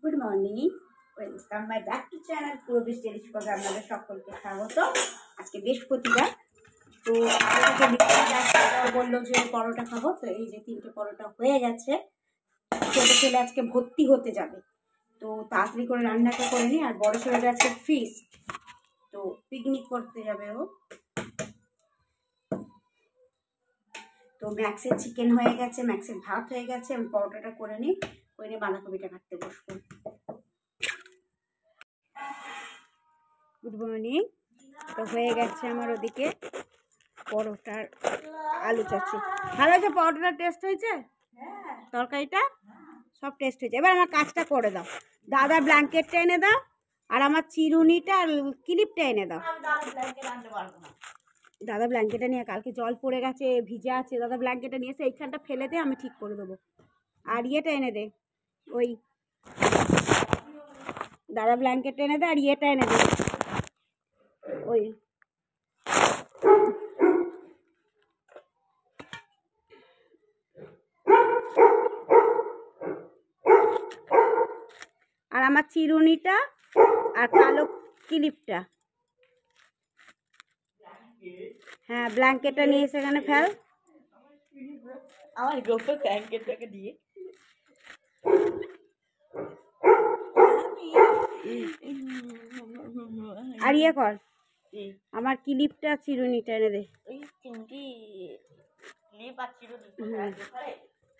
Good morning, welcome my back to channel Purabi টেলিশ programme. আপনাদের সকলকে স্বাগত। আজকে বৃহস্পতিবার, তো বললো যে পরোটা খাবো, তো এই যে 3টে পরোটা হয়ে গেছে। ছোটো ছেলে আজকে ভর্তি হতে যাবে, তো তাড়াতাড়ি করে রান্নাটা করে নিই। আর বড় ছেলেটা আজকে ফিস্ট, তো পিকনিক করতে যাবে ও। তো ম্যাক্সের চিকেন হয়ে গেছে, ম্যাক্সের ভাত হয়ে গেছে, আমি পরোটাটা করে নিই, করে বাঁধাকপিটা কাটতে বসবো। Good morning. তো হয়ে গেছে আমার ওদিকে পরোটার আলু চাচ্ছি। ভালো হয়েছে পরোটার টেস্ট হয়েছে, তরকারিটা সব টেস্ট হয়েছে। এবার আমার কাজটা করে দাও, দাদা ব্ল্যাঙ্কেটটা এনে দাও, আর আমার চিরুনিটা আর ক্লিপটা এনে দাও। দাদা ব্ল্যাঙ্কেটটা নিয়ে, কালকে জল পড়ে গেছে, ভিজে আছে, দাদা ব্ল্যাঙ্কেটটা নিয়ে এসে এইখানটা ফেলে দে, আমি ঠিক করে দেবো। আর ইয়েটা এনে দে, ওই দাদা ব্ল্যাঙ্কেটটা এনে দে, আর ইয়েটা এনে দে, ওই আর আমার চিরুনিটা আর কালো ক্লিপটা। হ্যাঁ, ব্ল্যাঙ্কেটটা নিয়ে সেখানে ফেল। আমার গোপে ব্ল্যাঙ্কেটটাকে দিয়ে আর ইয়ে কর, আমার ক্লিপটা চিরুনিটা এনে দে।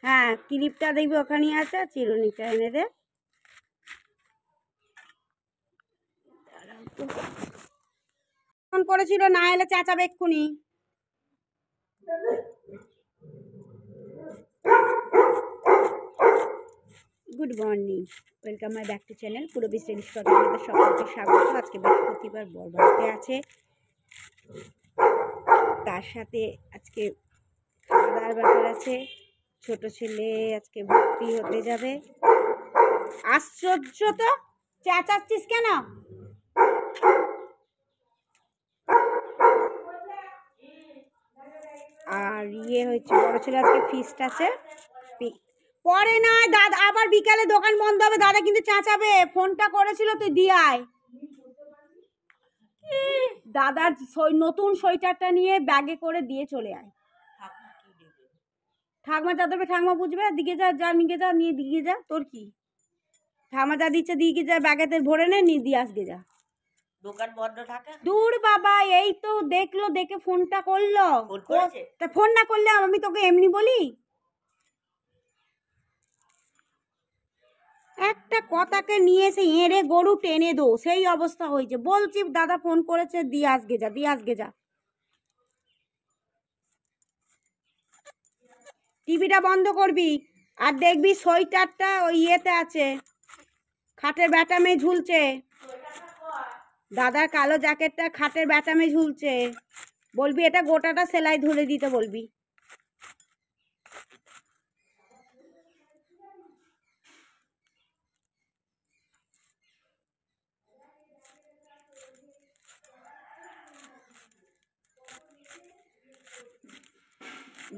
হ্যাঁ, ক্লিপটা দেখবি ওখানে আছে, চিরুনিটা এনে দে। ফোন করেছিল, না এলে চেঁচাবে এক্ষুনি। Good morning, welcome my back to channel Purabi টেলিশ প্রোগ্রামে সকলকে স্বাগত। আজকে বৃহস্পতিবার, বর বাড়িতে আছে, তার সাথে আজকে খাওয়া দাওয়ার ব্যাপার আছে। ছোট ছেলে আজকে ভর্তি হতে যাবে। আশ্চর্য তো, চেঁচাচ্ছিস কেন? আর ইয়ে হচ্ছে, বড় ছেলে আজকে ফিস্ট আছে, পরে না দাদা, আবার বিকালে দোকান বন্ধ হবে, দাদা কিন্তু চেঁচাবে। ফোনটা করেছিল, তুই দিয়ে আয়। দাদার নতুন সোয়েটারটা নিয়ে ব্যাগে করে দিয়ে চলে আয়। ঠাকমা যা দেবে ঠাকমা বুঝবে, দিকে যা, যা নিয়ে যা, নিয়ে দিকে যা। তোর কি, ঠাকমা যা দিচ্ছে দিকে যা, ব্যাগেতে ভরে নে, নিয়ে দিয়ে আসবে যা। দোকান বন্ধ থাকে। দূর বাবা, এই তো দেখলো, দেখে ফোনটা করলো। তা ফোন না করলে আমি তোকে এমনি বলি? একটা কথাকে নিয়ে এসে এঁড়ে গরু টেনে দো, সেই অবস্থা হয়েছে। বলছি দাদা ফোন করেছে, দিয়ে আসগে যা, দিয়ে আসগে যা। টিভিটা বন্ধ করবি, আর দেখবি সোয়েটারটা ওই ইয়েতে আছে, খাটের ব্যাটামে ঝুলছে। দাদার কালো জ্যাকেটটা খাটের ব্যাটামে ঝুলছে, বলবি এটা গোটাটা সেলাই ধরে দিতে বলবি।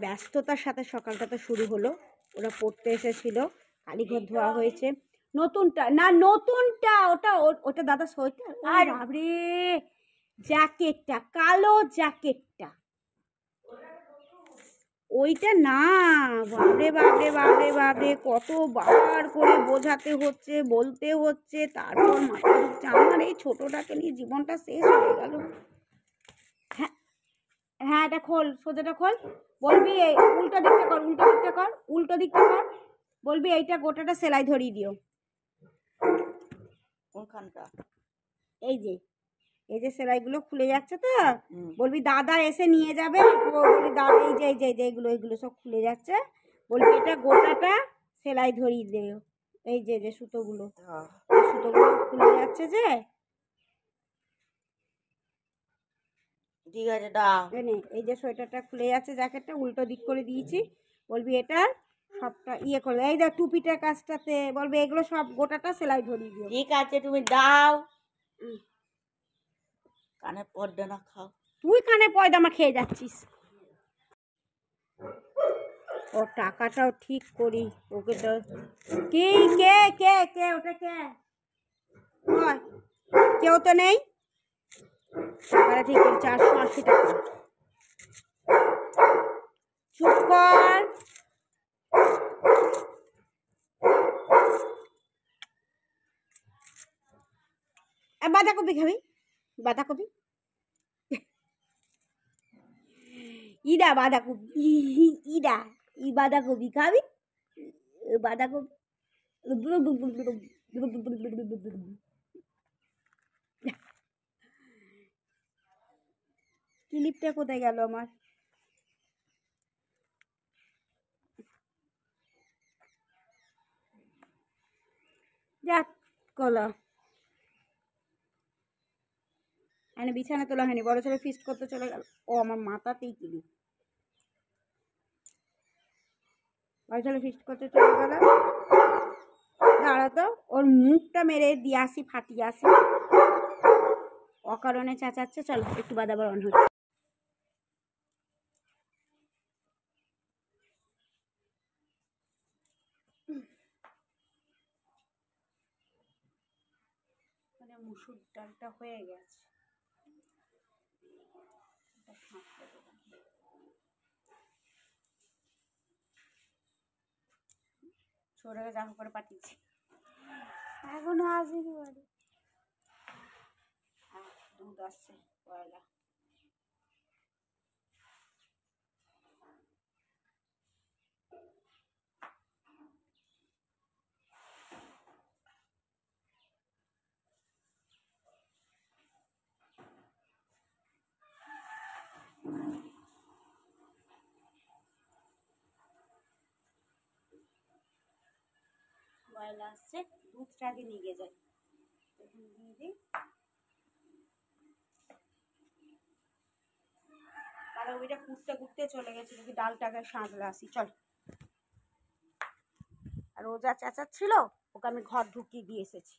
ব্যস্ততার সাথে সকালটা তো শুরু হলো। ওরা পড়তে এসেছিল, কালীঘর ধোয়া হয়েছে। নতুনটা না, নতুনটা ওটা, ওটা দাদা সোয়েটার। আর বাবরে, জ্যাকেটটা, কালো জ্যাকেটটা, ওইটা না। বাবরে বাবরে বাবরে বাবরে, কতবার করে বোঝাতে হচ্ছে, বলতে হচ্ছে, তারপর মাথা ঢুকছে। আমার এই ছোটটাকে নিয়ে জীবনটা শেষ হয়ে গেল। হ্যাঁ হ্যাঁ, এটা খোল, সোজাটা খোল। বলবি উল্টো দিকটা কর, উল্টো দিকটা কর, উল্টো দিকটা কর। বলবি এইটা গোটাটা সেলাই ধরিয়ে দিও। কোনখানটা? এই যে, এই যে সেলাইগুলো খুলে যাচ্ছে তো, বলবি দাদা এসে নিয়ে যাবে। বলবি দাদা, এই যে এই যে এইগুলো, এইগুলো সব খুলে যাচ্ছে, বলবি এটা গোটাটা সেলাই ধরিয়ে দিও। এই যে যে সুতোগুলো, সুতোগুলো খুলে যাচ্ছে যে। ঠিক আছে, দাও। এই যে সোয়েটারটা খুলে যাচ্ছে, জ্যাকেটটা উল্টো দিক করে দিয়েছি, বলবি এটা সবটা ইয়ে করবে। এই দেখ টুপিটার কাজটাতে, বলবি এগুলো সব গোটাটা সেলাই ধরিয়ে দিও। ঠিক আছে, তুমি দাও। কানে পড়বে না, খাও। তুই কানে পয়দা আমার খেয়ে যাচ্ছিস। ও টাকাটাও ঠিক করি ওকে তো। কি কে কে কে ওটা কে? ওই, কেউ তো নেই। টাকাটা ঠিক করি, 480 টাকা। চুপ কর। বাঁধাকপি খাবি? বাঁধাকপি ইডা বাঁধাকপি ইডা ই বাঁধাকপি খাবি? বাঁধাকপি ক্লিপটা কোথায় গেল আমার? যাক কলা এনে বিছানা তোলা হয়নি, বড় ছেলে ফিস্ট করতে চলে গেল। ও আমার মাথাতেই ক্লিপ। বড় ছেলে ফিস্ট করতে চলে গেল। দাঁড়া তো, ওর মুখটা মেরে দিয়ে আসি, ফাটিয়ে আসি। অকারণে চেঁচাচ্ছে। চলো একটু বাদ আবার অন হচ্ছে। মানে মুসুর ডালটা হয়ে গেছে। ছোটকে জামা করে পাঠিয়েছি, এখনো আসেনি বাড়ি। দুধ আসছে পয়লা। পয়লা আসছে, দুধটা আগে নিয়ে গিয়ে যায়। এখন দিয়ে দিই। বাঁধাকপিটা কুটতে কুটতে চলে গেছে, দেখি ডালটাকে সাঁতলে আসি। চল। আর ও যা চেঁচাচ্ছিল ওকে আমি ঘর ঢুকিয়ে দিয়ে এসেছি।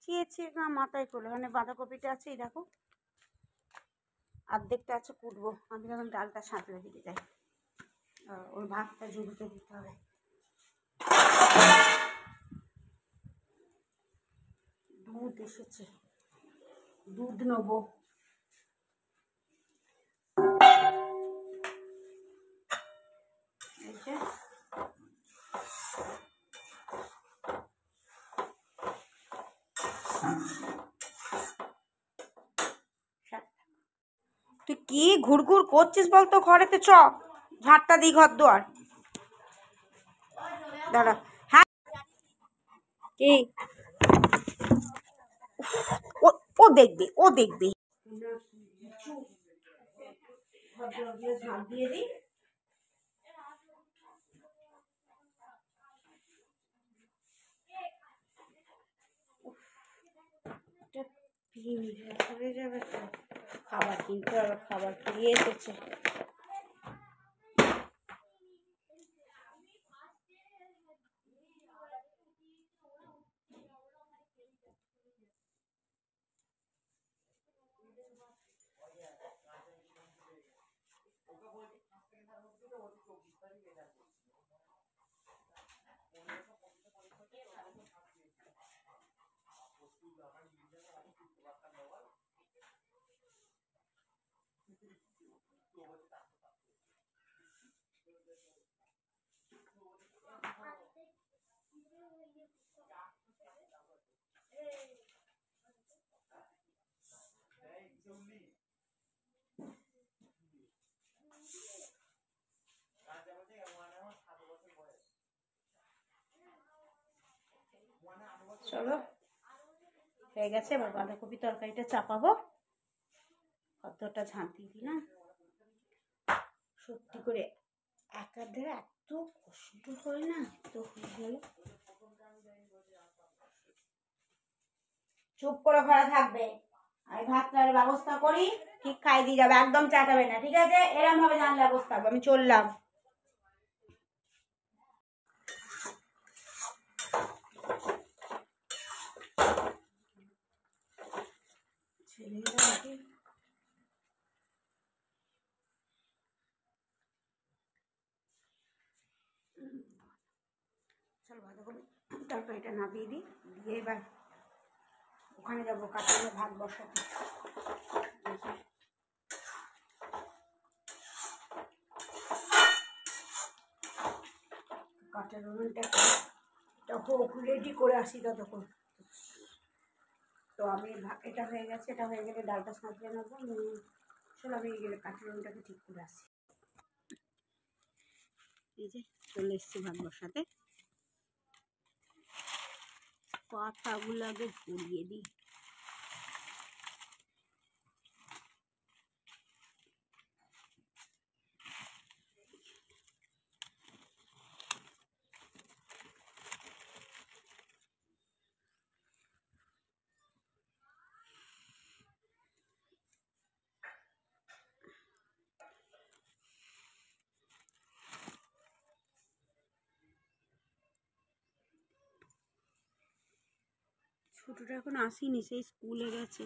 চেয়েছি না মাথায় তোলে, মানে বাঁধাকপিটা আছে এই দেখো, অর্ধেকটা আছে, কুটবো। আমি যখন ডালটা সাঁতলে দিতে যাই, ওর ভাতটা জুড়তে দিতে হবে। দুধ এসেছে, দুধ নেবো। তুই কি ঘুরঘুর করছিস বলতো? ঘরেতে চ, ঝাড়টা দিই ঘর দুয়ার। দাঁড়া। হ্যাঁ কি? ও দেখবে, ও দেখবে। ঝাঁপ দিয়ে দিই। হয়ে যাবে তো। খাবার কিনতে হবে, খাবার ফিরিয়ে এসেছে। চলো হয়ে গেছে, এবার বাঁধাকপি তরকারিটা চাপাবো। কতটা ঝাঁপ দিয়ে দিলাম, সত্যি করে একার ধারে এত কষ্ট হয় না, তো হয়ে গেল। চুপ করে ঘরে থাকবে, আমি ভাতটার ব্যবস্থা করি, ঠিক খাই দিয়ে যাবে, একদম চাটাবে না, ঠিক আছে? এরম ভাবে জানলে ব্যবস্থা হবে। আমি চললাম। ছেলেরা চল বাঁধাকপি তরকারিটা নামিয়ে দিই, দিয়ে এবার ওখানে যাবো কাঠের ভাত বসাতে। কাঠের উনুনটাকে হোক রেডি করে আসি ততক্ষণ। তো আমি এটা হয়ে গেছে, এটা হয়ে গেলে ডালটা সাঁতরে নেবো। চলো আমি গেলে কাঠের উনুনটাকে ঠিক করে আসি। এই যে চলে এসছি ভাত বসাতে, পাতাগুলো আগে ঝরিয়ে দিই। ছোটটা এখন আসেনি, সেই স্কুলে গেছে।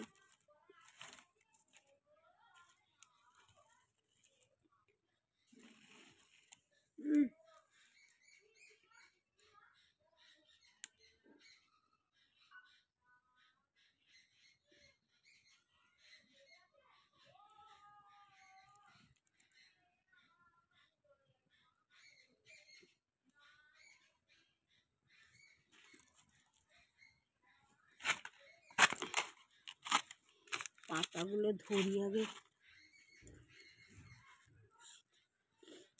পাতাগুলো ধরি আগে।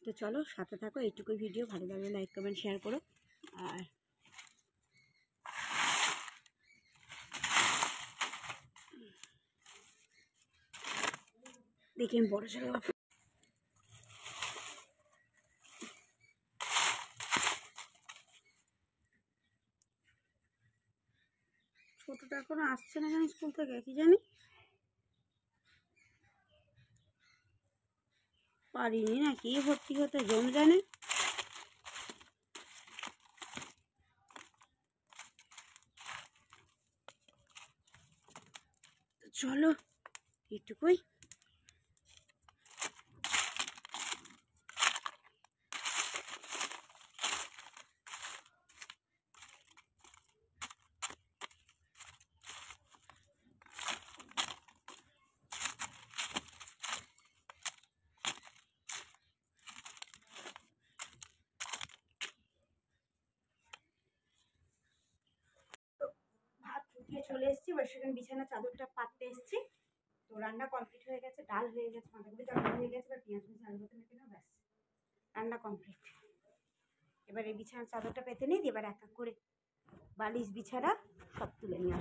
তো চলো সাথে থাকো, এইটুকুই ভিডিও। ভালো লাগলে লাইক কমেন্ট শেয়ার করো। আর দেখি আমি বড় ছেলে ছোটটা এখনো আসছে না জানি স্কুল থেকে, কি জানি পারিনি নাকি ভর্তি হতে, জম জানে। চলো এইটুকুই। ভাত ফুটিয়ে চলে এসেছি, এবার সেখানে বিছানা চাদরটা পাততে এসেছি। তো রান্না কমপ্লিট হয়ে গেছে, ডাল হয়ে গেছে, বাঁধাকপি তরকারি হয়ে গেছে, এবার পেঁয়াজ কুচি আলু ভাতে মেখে নাও, ব্যাস রান্না কমপ্লিট। এবার এই বিছানার চাদরটা পেতে নিই, এবার এক এক করে বালিশ বিছানা সব তুলে নিয়ে